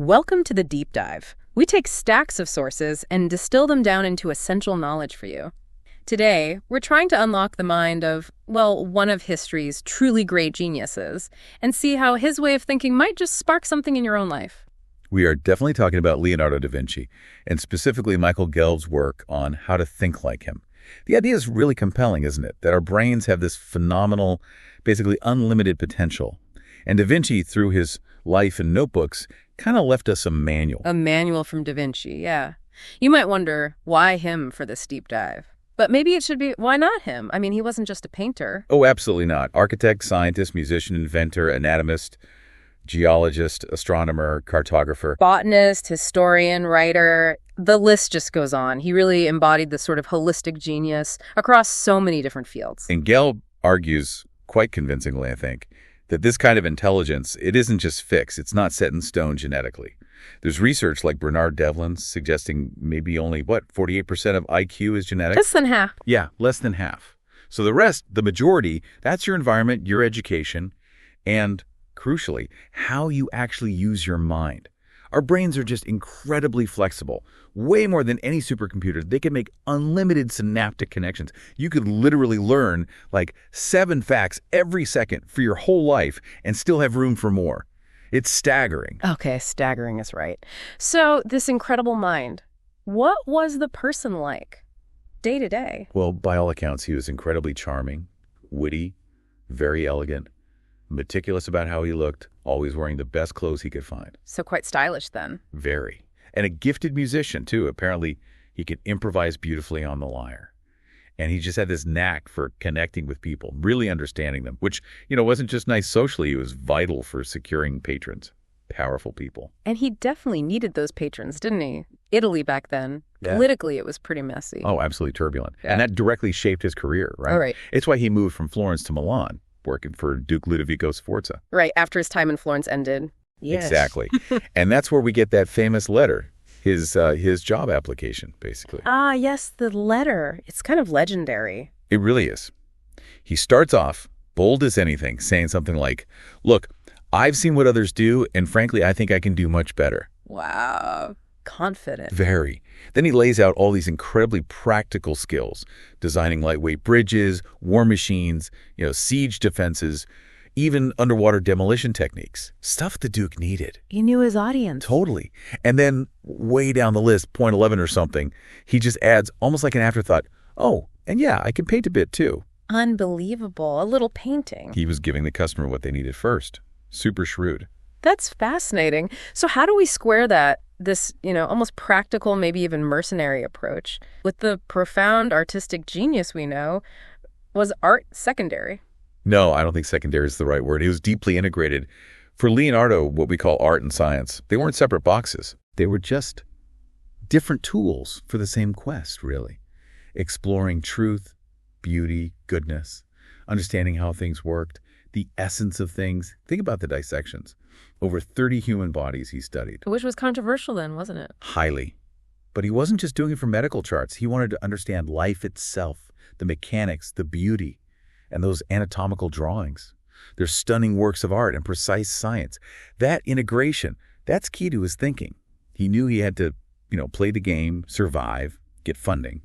Welcome to the Deep Dive. We take stacks of sources and distill them down into essential knowledge for you. Today, we're trying to unlock the mind of, well, one of history's truly great geniuses, and see how his way of thinking might just spark something in your own life. We are definitely talking about Leonardo da Vinci, and specifically Michael Gelb's work on how to think like him. The idea is really compelling, isn't it? That our brains have this phenomenal, basically unlimited potential. And da Vinci, through his life and notebooks, kind of left us a manual. A manual from da Vinci, yeah. You might wonder, why him for this deep dive? But maybe it should be, why not him? I mean, he wasn't just a painter. Oh, absolutely not. Architect, scientist, musician, inventor, anatomist, geologist, astronomer, cartographer. Botanist, historian, writer, the list just goes on. He really embodied this sort of holistic genius across so many different fields. And Gelb argues, quite convincingly, I think, that this kind of intelligence, it isn't just fixed. It's not set in stone genetically. There's research like Bernard Devlin's suggesting maybe only, 48% of IQ is genetic? Less than half. Yeah, less than half. So the rest, the majority, that's your environment, your education, and crucially, how you actually use your mind. Our brains are just incredibly flexible, way more than any supercomputer. They can make unlimited synaptic connections. You could literally learn like 7 facts every second for your whole life and still have room for more. It's staggering. Okay, staggering is right. So this incredible mind, what was the person like day to day? Well, by all accounts, he was incredibly charming, witty, very elegant, meticulous about how he looked, always wearing the best clothes he could find. So quite stylish then. Very. And a gifted musician, too. Apparently, he could improvise beautifully on the lyre. And he just had this knack for connecting with people, really understanding them, which, wasn't just nice socially. It was vital for securing patrons, powerful people. And he definitely needed those patrons, didn't he? Italy back then, Yeah. Politically, it was pretty messy. Oh, absolutely turbulent. Yeah. And that directly shaped his career, right? All right. It's why he moved from Florence to Milan, working for Duke Ludovico Sforza. Right, after his time in Florence ended. Yes. Exactly. And that's where we get that famous letter, his job application, basically. Ah, yes, the letter. It's kind of legendary. It really is. He starts off, bold as anything, saying something like, look, I've seen what others do, and frankly, I think I can do much better. Wow. Confident. Very. Then he lays out all these incredibly practical skills, designing lightweight bridges, war machines, siege defenses, even underwater demolition techniques. Stuff the Duke needed. He knew his audience. Totally. And then way down the list, point 11 or something, he just adds almost like an afterthought, oh, and yeah, I can paint a bit too. Unbelievable. A little painting. He was giving the customer what they needed first. Super shrewd. That's fascinating. So how do we square this, almost practical, maybe even mercenary approach with the profound artistic genius we know? Was art secondary? No, I don't think secondary is the right word. It was deeply integrated. For Leonardo, what we call art and science, they weren't separate boxes. They were just different tools for the same quest, really. Exploring truth, beauty, goodness, understanding how things worked, the essence of things. Think about the dissections. Over 30 human bodies he studied. Which was controversial then, wasn't it? Highly. But he wasn't just doing it for medical charts. He wanted to understand life itself, the mechanics, the beauty, and those anatomical drawings. They're stunning works of art and precise science. That integration, that's key to his thinking. He knew he had to, play the game, survive, get funding,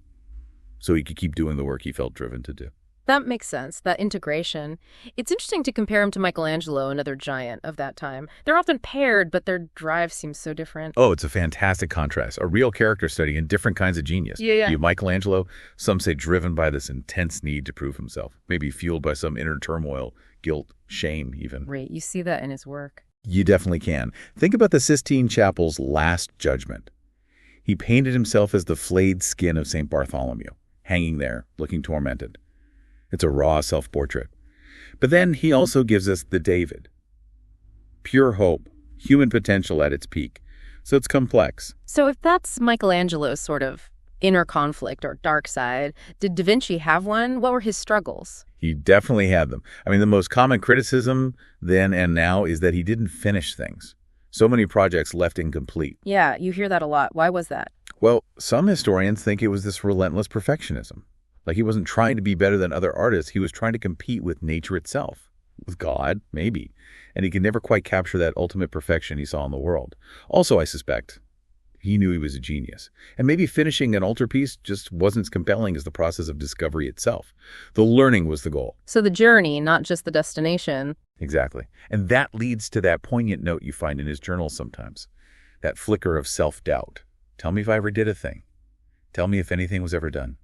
so he could keep doing the work he felt driven to do. That makes sense, that integration. It's interesting to compare him to Michelangelo, another giant of that time. They're often paired, but their drive seems so different. Oh, it's a fantastic contrast, a real character study in different kinds of genius. Yeah. You have Michelangelo, some say driven by this intense need to prove himself, maybe fueled by some inner turmoil, guilt, shame even. Right, you see that in his work. You definitely can. Think about the Sistine Chapel's Last Judgment. He painted himself as the flayed skin of St. Bartholomew, hanging there, looking tormented. It's a raw self-portrait. But then he also gives us the David. Pure hope, human potential at its peak. So it's complex. So if that's Michelangelo's sort of inner conflict or dark side, did Da Vinci have one? What were his struggles? He definitely had them. I mean, the most common criticism then and now is that he didn't finish things. So many projects left incomplete. Yeah, you hear that a lot. Why was that? Well, some historians think it was this relentless perfectionism. Like he wasn't trying to be better than other artists. He was trying to compete with nature itself. With God, maybe. And he could never quite capture that ultimate perfection he saw in the world. Also, I suspect, he knew he was a genius. And maybe finishing an altarpiece just wasn't as compelling as the process of discovery itself. The learning was the goal. So the journey, not just the destination. Exactly. And that leads to that poignant note you find in his journal sometimes. That flicker of self-doubt. Tell me if I ever did a thing. Tell me if anything was ever done.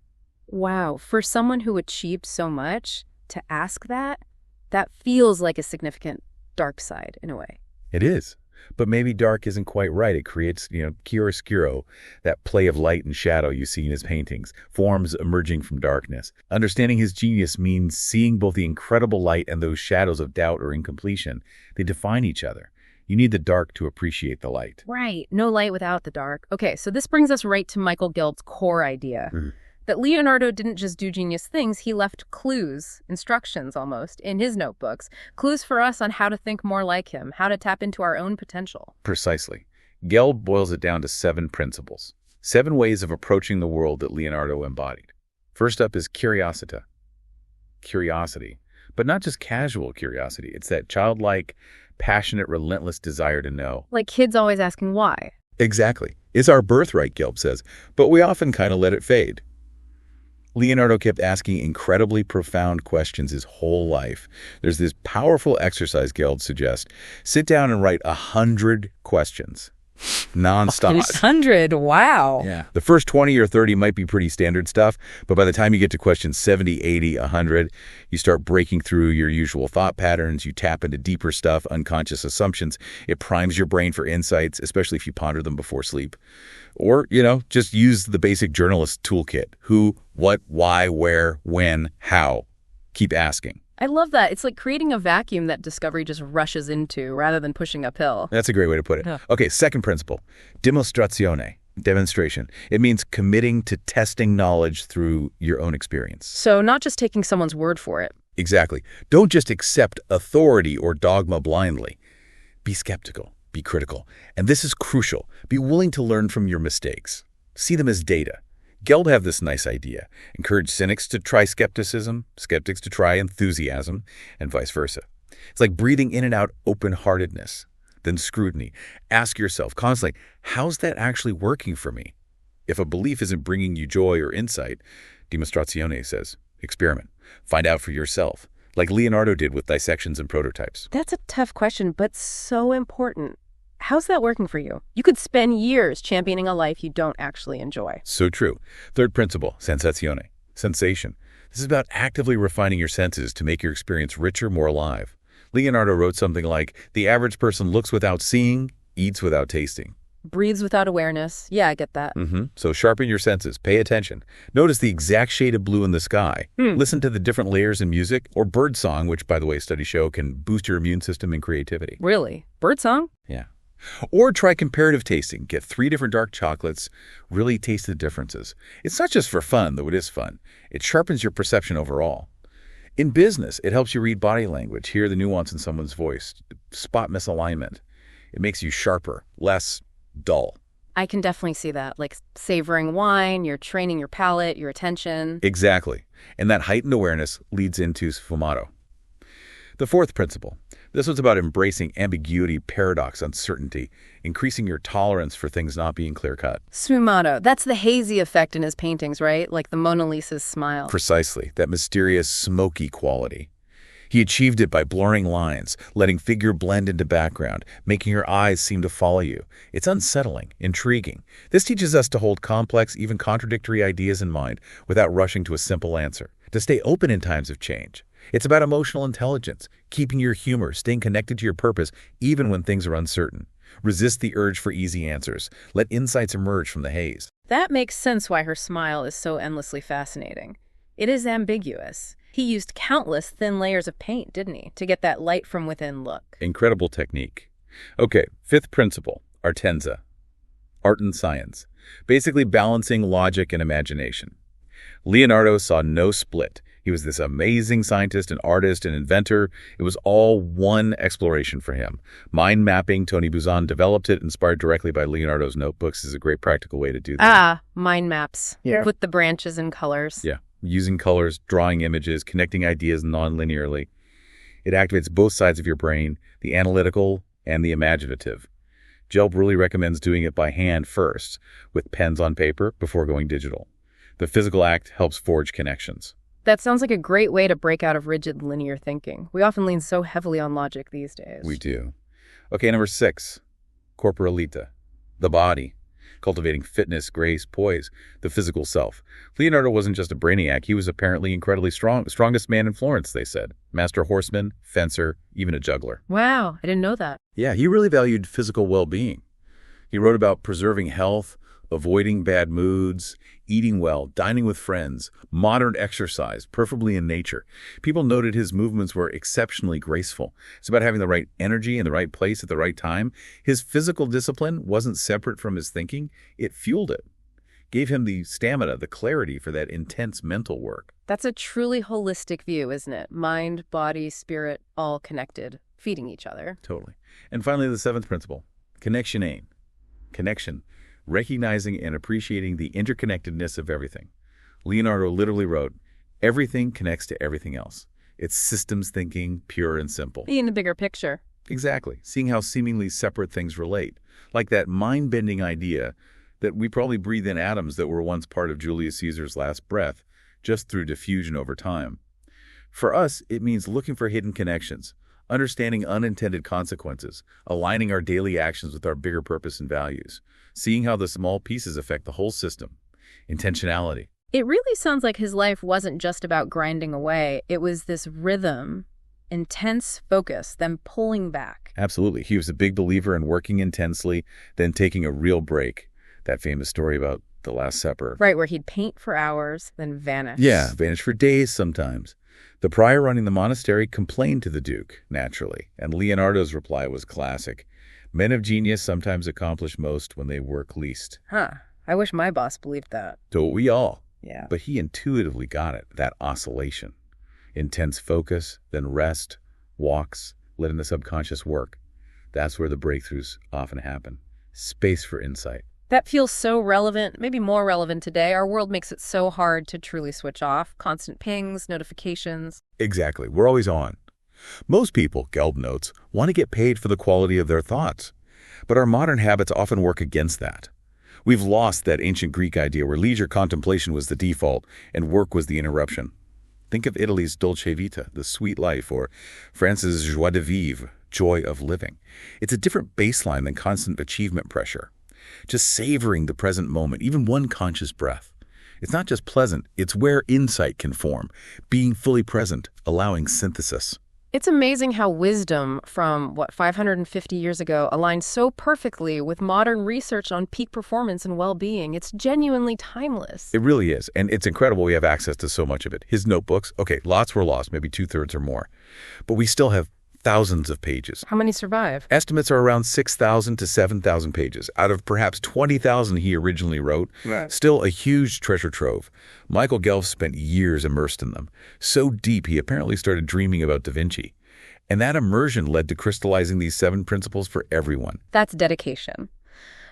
Wow, for someone who achieved so much, to ask that feels like a significant dark side in a way. It is. But maybe dark isn't quite right. It creates, chiaroscuro, that play of light and shadow you see in his paintings, forms emerging from darkness. Understanding his genius means seeing both the incredible light and those shadows of doubt or incompletion. They define each other. You need the dark to appreciate the light. Right. No light without the dark. Okay, so this brings us right to Michael Gelb's core idea. That Leonardo didn't just do genius things, he left clues, instructions almost, in his notebooks. Clues for us on how to think more like him, how to tap into our own potential. Precisely. Gelb boils it down to 7 principles. 7 ways of approaching the world that Leonardo embodied. First up is Curiosità. Curiosity. But not just casual curiosity. It's that childlike, passionate, relentless desire to know. Like kids always asking why. Exactly. It's our birthright, Gelb says, but we often kind of let it fade. Leonardo kept asking incredibly profound questions his whole life. There's this powerful exercise Gelb suggests. Sit down and write 100 questions. Non-stop. 100, wow. Yeah. The first 20 or 30 might be pretty standard stuff, but by the time you get to questions 70, 80, 100, you start breaking through your usual thought patterns. You tap into deeper stuff, unconscious assumptions. It primes your brain for insights, especially if you ponder them before sleep. Or, just use the basic journalist toolkit. Who, what, why, where, when, how. Keep asking. I love that. It's like creating a vacuum that discovery just rushes into rather than pushing uphill. That's a great way to put it. Yeah. Okay, second principle, Dimostrazione, demonstration. It means committing to testing knowledge through your own experience. So not just taking someone's word for it. Exactly. Don't just accept authority or dogma blindly. Be skeptical, be critical. And this is crucial. Be willing to learn from your mistakes. See them as data. Gelb have this nice idea. Encourage cynics to try skepticism, skeptics to try enthusiasm, and vice versa. It's like breathing in and out open-heartedness, then scrutiny. Ask yourself constantly, how's that actually working for me? If a belief isn't bringing you joy or insight, Dimostrazione says, experiment. Find out for yourself, like Leonardo did with dissections and prototypes. That's a tough question, but so important. How's that working for you? You could spend years championing a life you don't actually enjoy. So true. Third principle, Sensazione, sensation. This is about actively refining your senses to make your experience richer, more alive. Leonardo wrote something like, the average person looks without seeing, eats without tasting. Breathes without awareness. Yeah, I get that. So sharpen your senses. Pay attention. Notice the exact shade of blue in the sky. Listen to the different layers in music or birdsong, which, by the way, studies show can boost your immune system and creativity. Really? Birdsong? Yeah. Or try comparative tasting. Get 3 different dark chocolates. Really taste the differences. It's not just for fun, though it is fun. It sharpens your perception overall. In business, it helps you read body language, hear the nuance in someone's voice, spot misalignment. It makes you sharper, less dull. I can definitely see that. Like savoring wine, you're training your palate, your attention. Exactly. And that heightened awareness leads into Sfumato. The fourth principle. This one's about embracing ambiguity, paradox, uncertainty, increasing your tolerance for things not being clear-cut. Sfumato, that's the hazy effect in his paintings, right? Like the Mona Lisa's smile. Precisely, that mysterious, smoky quality. He achieved it by blurring lines, letting figure blend into background, making your eyes seem to follow you. It's unsettling, intriguing. This teaches us to hold complex, even contradictory ideas in mind without rushing to a simple answer, to stay open in times of change. It's about emotional intelligence, keeping your humor, staying connected to your purpose, even when things are uncertain. Resist the urge for easy answers. Let insights emerge from the haze. That makes sense why her smile is so endlessly fascinating. It is ambiguous. He used countless thin layers of paint, didn't he, to get that light from within look. Incredible technique. Okay, fifth principle, Artenza. Art and science. Basically balancing logic and imagination. Leonardo saw no split. He was this amazing scientist and artist and inventor. It was all one exploration for him. Mind mapping, Tony Buzan developed it, inspired directly by Leonardo's notebooks, is a great practical way to do that. Mind maps. Yeah. Put the branches in colors. Yeah, using colors, drawing images, connecting ideas non-linearly. It activates both sides of your brain, the analytical and the imaginative. Gelb really recommends doing it by hand first, with pens on paper before going digital. The physical act helps forge connections. That sounds like a great way to break out of rigid linear thinking. We often lean so heavily on logic these days. We do. Okay, number 6, Corporalità, the body. Cultivating fitness, grace, poise, the physical self. Leonardo wasn't just a brainiac, he was apparently incredibly strong, strongest man in Florence, they said. Master horseman, fencer, even a juggler. Wow, I didn't know that. Yeah, he really valued physical well-being. He wrote about preserving health, avoiding bad moods, eating well, dining with friends, modern exercise, preferably in nature. People noted his movements were exceptionally graceful. It's about having the right energy in the right place at the right time. His physical discipline wasn't separate from his thinking. It fueled it. Gave him the stamina, the clarity for that intense mental work. That's a truly holistic view, isn't it? Mind, body, spirit, all connected, feeding each other. Totally. And finally, the 7th principle, Connessione. Connection. Recognizing and appreciating the interconnectedness of everything. Leonardo literally wrote, everything connects to everything else. It's systems thinking, pure and simple. In the bigger picture. Exactly. Seeing how seemingly separate things relate. Like that mind-bending idea that we probably breathe in atoms that were once part of Julius Caesar's last breath, just through diffusion over time. For us, it means looking for hidden connections, understanding unintended consequences, aligning our daily actions with our bigger purpose and values, seeing how the small pieces affect the whole system. Intentionality. It really sounds like his life wasn't just about grinding away. It was this rhythm, intense focus, then pulling back. Absolutely. He was a big believer in working intensely, then taking a real break. That famous story about the Last Supper. Right, where he'd paint for hours, then vanish. Yeah, vanish for days sometimes. The prior running the monastery complained to the Duke, naturally, and Leonardo's reply was classic. Men of genius sometimes accomplish most when they work least. Huh. I wish my boss believed that. Don't we all? Yeah. But he intuitively got it, that oscillation. Intense focus, then rest, walks, letting the subconscious work. That's where the breakthroughs often happen. Space for insight. That feels so relevant, maybe more relevant today. Our world makes it so hard to truly switch off. Constant pings, notifications. Exactly. We're always on. Most people, Gelb notes, want to get paid for the quality of their thoughts. But our modern habits often work against that. We've lost that ancient Greek idea where leisure contemplation was the default and work was the interruption. Think of Italy's dolce vita, the sweet life, or France's joie de vivre, joy of living. It's a different baseline than constant achievement pressure. Just savoring the present moment, even one conscious breath. It's not just pleasant, it's where insight can form, being fully present, allowing synthesis. It's amazing how wisdom from, 550 years ago aligns so perfectly with modern research on peak performance and well-being. It's genuinely timeless. It really is, and it's incredible we have access to so much of it. His notebooks, okay, lots were lost, maybe 2/3 or more. But we still have thousands of pages. How many survive? Estimates are around 6,000 to 7,000 pages, out of perhaps 20,000 he originally wrote. Right. Still a huge treasure trove. Michael Gelb spent years immersed in them. So deep he apparently started dreaming about Da Vinci. And that immersion led to crystallizing these 7 principles for everyone. That's dedication.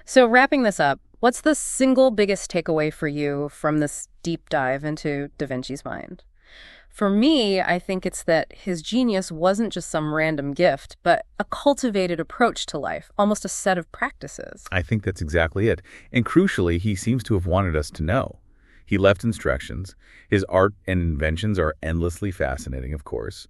So wrapping this up, what's the single biggest takeaway for you from this deep dive into Da Vinci's mind? For me, I think it's that his genius wasn't just some random gift, but a cultivated approach to life, almost a set of practices. I think that's exactly it. And crucially, he seems to have wanted us to know. He left instructions. His art and inventions are endlessly fascinating, of course.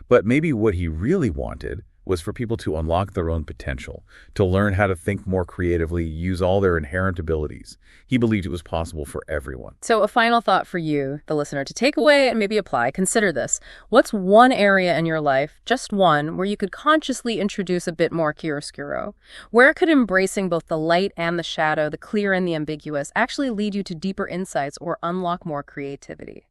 But maybe what he really wanted was for people to unlock their own potential, to learn how to think more creatively, use all their inherent abilities. He believed it was possible for everyone. So a final thought for you, the listener, to take away and maybe apply. Consider this. What's one area in your life, just one, where you could consciously introduce a bit more chiaroscuro? Where could embracing both the light and the shadow, the clear and the ambiguous, actually lead you to deeper insights or unlock more creativity?